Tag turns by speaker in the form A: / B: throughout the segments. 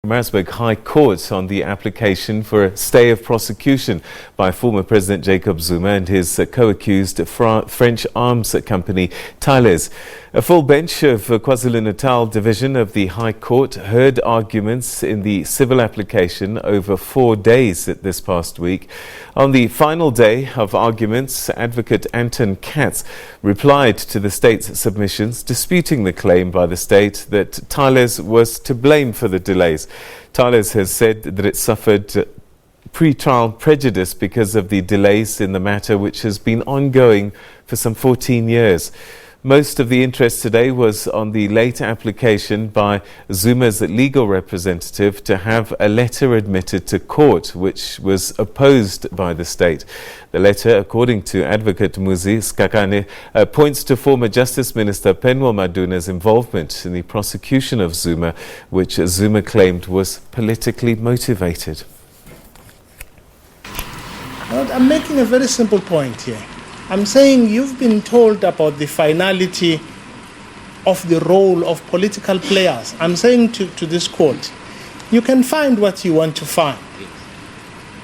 A: Pietermaritzburg High Court on the application for a stay of prosecution by former President Jacob Zuma and his co-accused French arms company Thales. A full bench of KwaZulu-Natal Division of the High Court heard arguments in the civil application over 4 days this past week. On the final day of arguments, Advocate Anton Katz replied to the state's submissions, disputing the claim by the state that Thales was to blame for the delays. Thales has said that it suffered pre-trial prejudice because of the delays in the matter, which has been ongoing for some 14 years. Most of the interest today was on the late application by Zuma's legal representative to have a letter admitted to court, which was opposed by the state. The letter, according to Advocate Muzi Skakane, points to former Justice Minister Penwell Maduna's involvement in the prosecution of Zuma, which Zuma claimed was politically motivated.
B: I'm making a very simple point here. I'm saying you've been told about the finality of the role of political players. I'm saying to this court, you can find what you want to find.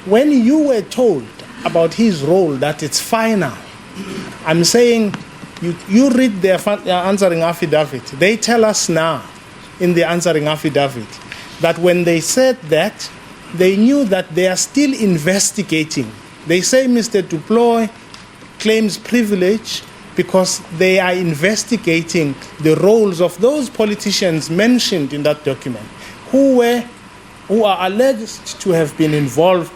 B: When you were told about his role, that it's final, I'm saying you read their answering affidavit. They tell us now in the answering affidavit that when they said that, they knew that they are still investigating. They say Mr. Duploy claims privilege because they are investigating the roles of those politicians mentioned in that document who are alleged to have been involved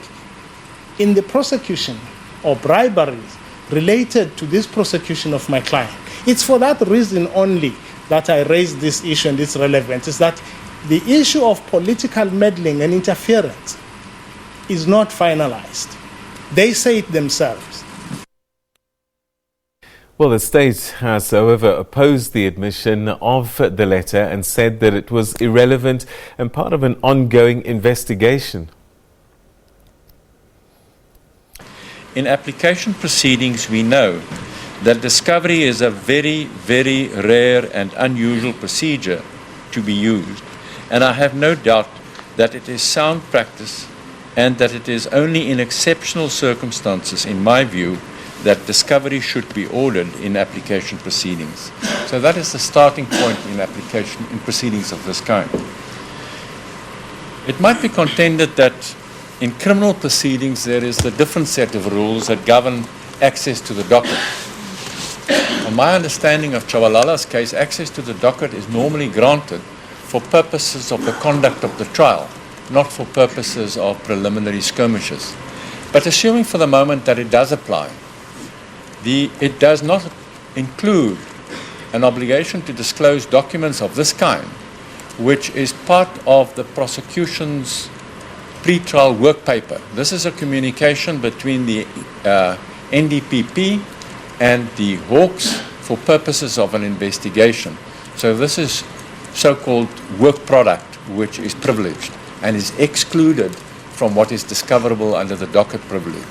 B: in the prosecution or briberies related to this prosecution of my client. It's for that reason only that I raised this issue and its relevance, is that the issue of political meddling and interference is not finalized. They say it themselves.
A: Well, the state has, however, opposed the admission of the letter and said that it was irrelevant and part of an ongoing investigation.
C: In application proceedings, we know that discovery is a very, very rare and unusual procedure to be used. And I have no doubt that it is sound practice and that it is only in exceptional circumstances, in my view, that discovery should be ordered in application proceedings. So that is the starting point in proceedings of this kind. It might be contended that in criminal proceedings there is a different set of rules that govern access to the docket. On my understanding of Chabalala's case, access to the docket is normally granted for purposes of the conduct of the trial, not for purposes of preliminary skirmishes. But assuming for the moment that it does apply, it does not include an obligation to disclose documents of this kind, which is part of the prosecution's pre-trial work paper. This is a communication between the NDPP and the Hawks for purposes of an investigation. So this is so-called work product, which is privileged and is excluded from what is discoverable under the docket privilege.